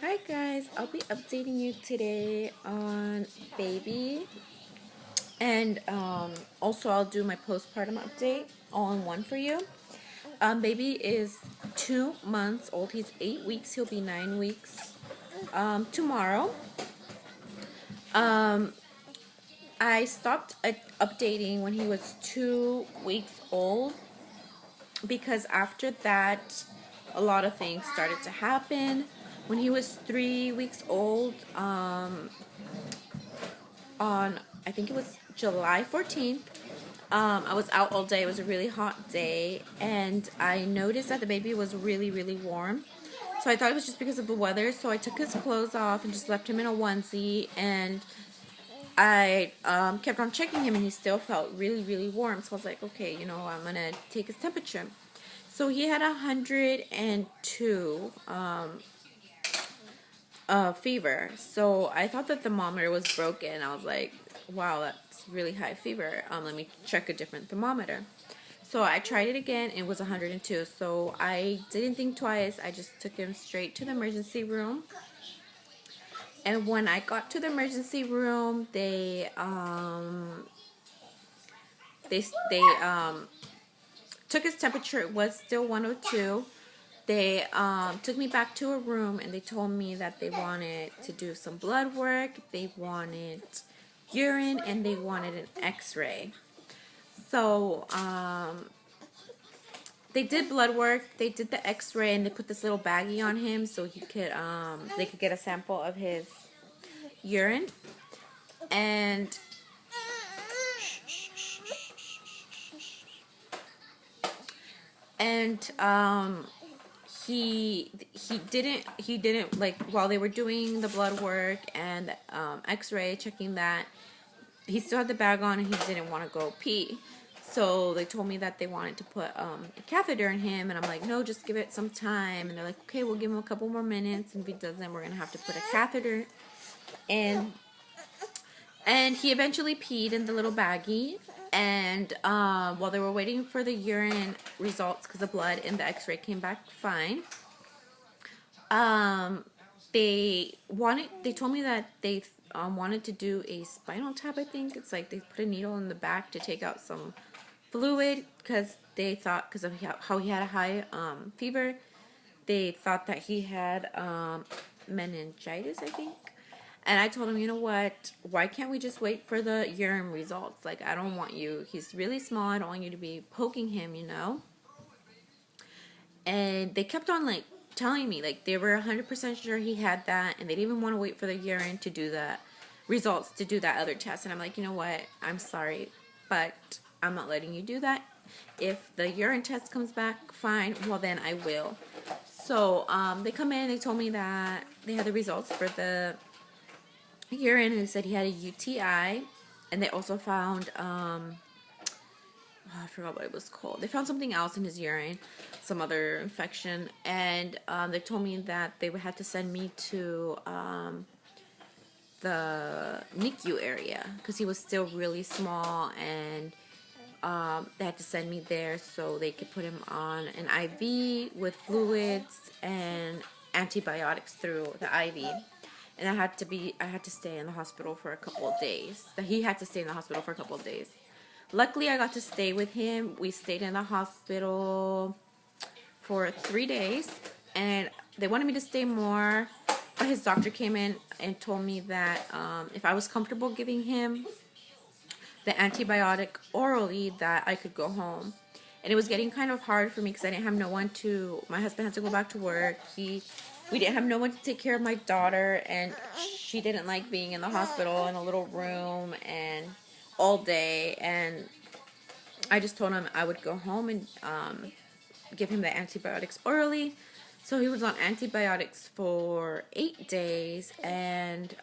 Hi guys, I'll be updating you today on baby and also I'll do my postpartum update all in one for you. Baby is 2 months old. He's 8 weeks. He'll be 9 weeks tomorrow. Um, I stopped updating when he was 2 weeks old because after that a lot of things started to happen. When he was 3 weeks old, on I think it was July 14th. I was out all day. It was a really hot day, and I noticed that the baby was really, really warm. So I thought it was just because of the weather. So I took his clothes off and just left him in a onesie, and I kept on checking him, and he still felt really, really warm. So I was like, okay, I'm gonna take his temperature. So he had 102 fever. So I thought the thermometer was broken. I was like, wow, that's really high fever. Let me check a different thermometer. So I tried it again. It was 102. So I didn't think twice. I just took him straight to the emergency room. And when I got to the emergency room, they took his temperature. It was still 102. They took me back to a room and they told me that they wanted to do some blood work, they wanted urine, and they wanted an x-ray. So they did blood work, they did the x-ray, and they put this little baggie on him so he could they could get a sample of his urine. And he didn't, like, while they were doing the blood work and x-ray checking that, he still had the bag on and he didn't want to go pee. So they told me that they wanted to put a catheter in him, and I'm like, no, just give it some time. And they're like, okay, we'll give him a couple more minutes, and if he doesn't, we're gonna have to put a catheter in. And he eventually peed in the little baggie. And while they were waiting for the urine results, because the blood and the x-ray came back fine, they told me that they wanted to do a spinal tap. I think it's like they put a needle in the back to take out some fluid, because they thought, because of how he had a high fever, they thought that he had meningitis, I think. And I told him, you know what, why can't we just wait for the urine results? Like, I don't want you, he's really small, I don't want you to be poking him, And they kept on, like, telling me, like, they were 100% sure he had that, and they didn't even want to wait for the urine to do the results to do that other test. And I'm like, you know what, I'm sorry, but I'm not letting you do that. If the urine test comes back fine, well, then I will. So they come in and they told me that they had the results for the urine, and they said he had a UTI, and they also found I forgot what it was called. They found something else in his urine, some other infection, and they told me that they would have to send me to the NICU area because he was still really small, and they had to send me there so they could put him on an IV with fluids and antibiotics through the IV. And I had to stay in the hospital for a couple of days. He had to stay in the hospital for a couple of days. Luckily, I got to stay with him. We stayed in the hospital for 3 days, and they wanted me to stay more. But his doctor came in and told me that if I was comfortable giving him the antibiotic orally, that I could go home. And it was getting kind of hard for me because I didn't have no one to. My husband had to go back to work. We didn't have no one to take care of my daughter, and she didn't like being in the hospital in a little room and all day. And I just told him I would go home and give him the antibiotics orally. So he was on antibiotics for 8 days, and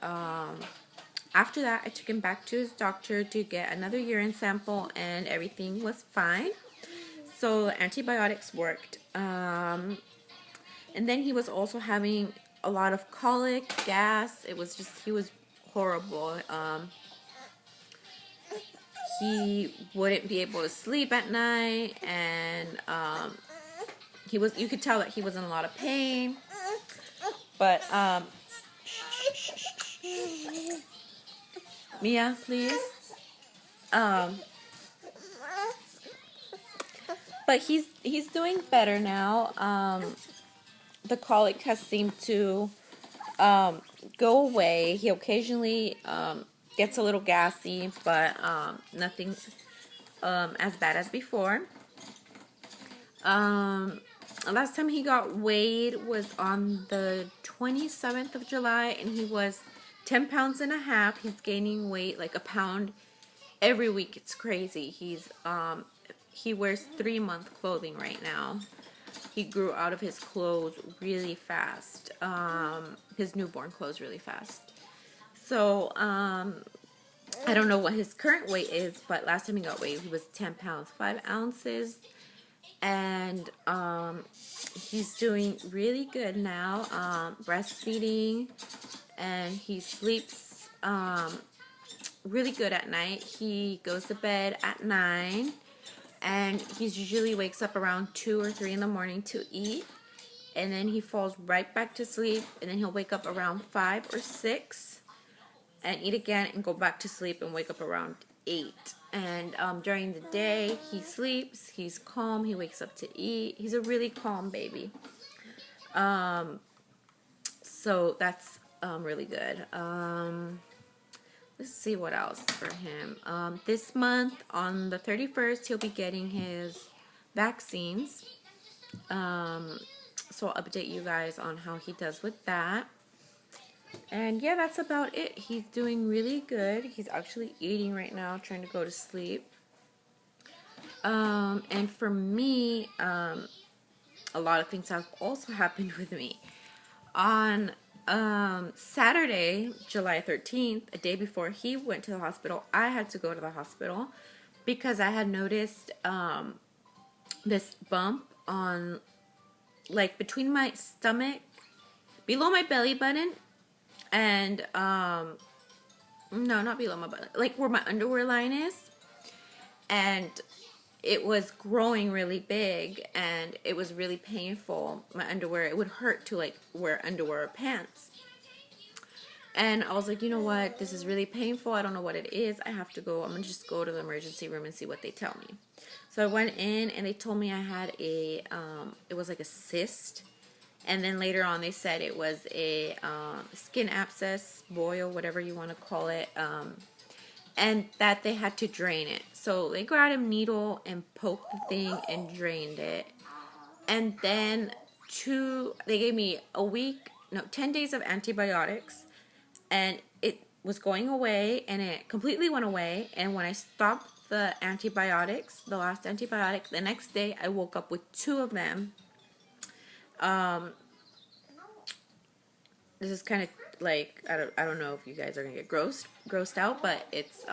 after that I took him back to his doctor to get another urine sample, and everything was fine. So the antibiotics worked. And then he was also having a lot of colic, gas. He was horrible. He wouldn't be able to sleep at night, and you could tell that he was in a lot of pain. But Mia, please. Um, but he's doing better now. The colic has seemed to go away. He occasionally gets a little gassy, but nothing as bad as before. Last time he got weighed was on the 27th of July, and he was 10 pounds and a half. He's gaining weight like a pound every week. It's crazy. He wears 3-month clothing right now. He grew out of his clothes really fast. His newborn clothes really fast. So, I don't know what his current weight is, but last time he got weighed, he was 10 pounds, 5 ounces. And he's doing really good now, breastfeeding, and he sleeps really good at night. He goes to bed at 9, and he usually wakes up around 2 or 3 in the morning to eat, and then he falls right back to sleep, and then he'll wake up around 5 or 6 and eat again and go back to sleep and wake up around 8. And during the day, he sleeps, he's calm, he wakes up to eat. He's a really calm baby. So that's really good. Let's see what else for him. This month, on the 31st, he'll be getting his vaccines. So I'll update you guys on how he does with that. And yeah, that's about it. He's doing really good. He's actually eating right now, trying to go to sleep. And for me, a lot of things have also happened with me. On Saturday, July 13th, a day before he went to the hospital, I had to go to the hospital because I had noticed this bump on, like, between my stomach, below my belly button, and no, not below my butt, like where my underwear line is, and it was growing really big, and it was really painful. My underwear, it would hurt to like wear underwear or pants. And I was like, you know what, this is really painful. I don't know what it is. I have to go. I'm gonna just go to the emergency room and see what they tell me. So I went in, and they told me I had it was like a cyst. And then later on, they said it was a skin abscess, boil, whatever you want to call it, and that they had to drain it. So they grabbed a needle and poked the thing and drained it. And then they gave me 10 days of antibiotics, and it was going away, and it completely went away. And when I stopped the antibiotics, the last antibiotic, the next day I woke up with 2 of them. This is kind of like, I don't know if you guys are gonna get grossed out, but it's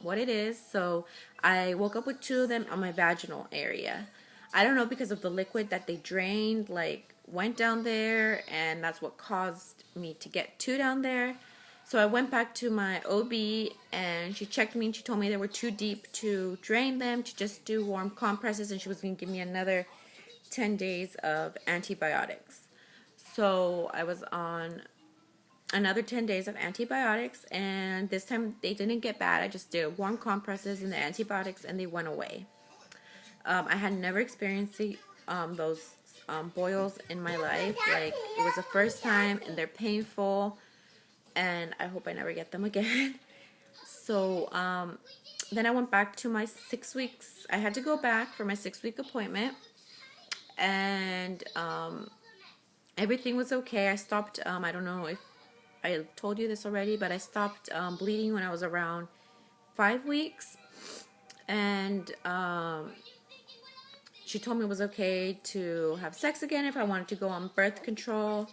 what it is. So I woke up with 2 of them on my vaginal area. I don't know, because of the liquid that they drained, like, went down there, and that's what caused me to get 2 down there. So I went back to my OB, and she checked me, and she told me they were too deep to drain them, to just do warm compresses, and she was going to give me another 10 days of antibiotics. So I was on another 10 days of antibiotics, and this time they didn't get bad. I just did warm compresses and the antibiotics, and they went away. I had never experienced those boils in my life. Like, it was the first time, and they're painful, and I hope I never get them again. So then I went back to my 6 weeks. I had to go back for my 6-week appointment, and everything was okay. I stopped, I don't know if I told you this already, but I stopped bleeding when I was around 5 weeks, and she told me it was okay to have sex again if I wanted to go on birth control.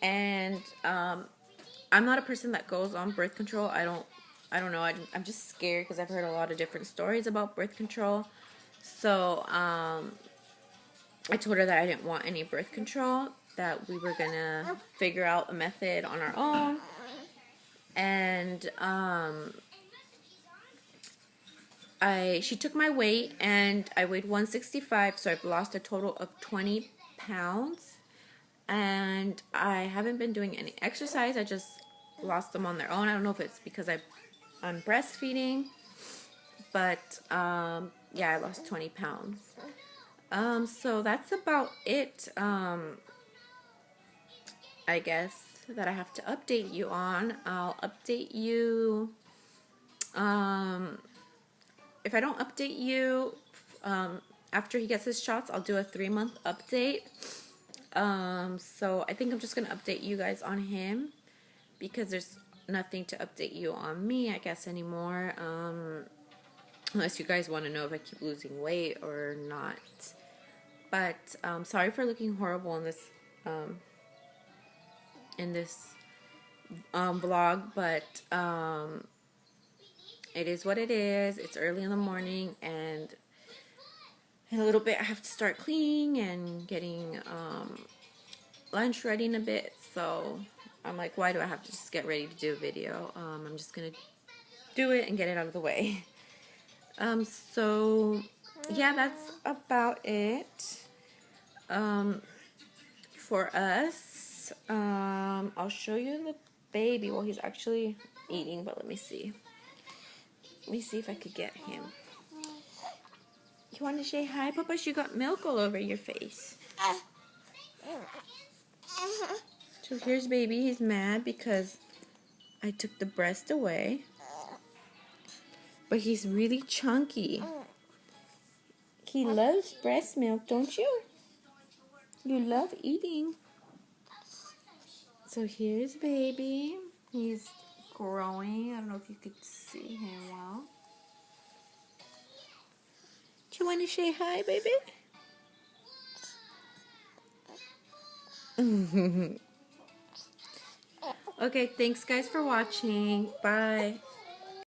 And I'm not a person that goes on birth control. I don't know. I'm just scared because I've heard a lot of different stories about birth control. So I told her that I didn't want any birth control, that we were gonna figure out a method on our own. And she took my weight, and I weighed 165, so I've lost a total of 20 pounds. and I haven't been doing any exercise. I just lost them on their own. I don't know if it's because I'm breastfeeding, but yeah, I lost 20 pounds. So that's about it, I guess, that I have to update you on. I'll update you, if I don't update you, after he gets his shots, I'll do a 3-month update. So I think I'm just going to update you guys on him, because there's nothing to update you on me, I guess, anymore. Unless you guys want to know if I keep losing weight or not. But sorry for looking horrible in this vlog, but it is what it is. It's early in the morning, and in a little bit I have to start cleaning and getting lunch ready in a bit. So I'm like, why do I have to just get ready to do a video? I'm just gonna do it and get it out of the way. So yeah, that's about it for us. I'll show you the baby. Well, he's actually eating, but let me see. Let me see if I could get him. You want to say hi, Papa? You got milk all over your face. So here's baby. He's mad because I took the breast away. But he's really chunky. He loves breast milk, don't you? You love eating. So here's baby. He's growing. I don't know if you could see him well. Do you want to say hi, baby? Okay, thanks guys for watching. Bye.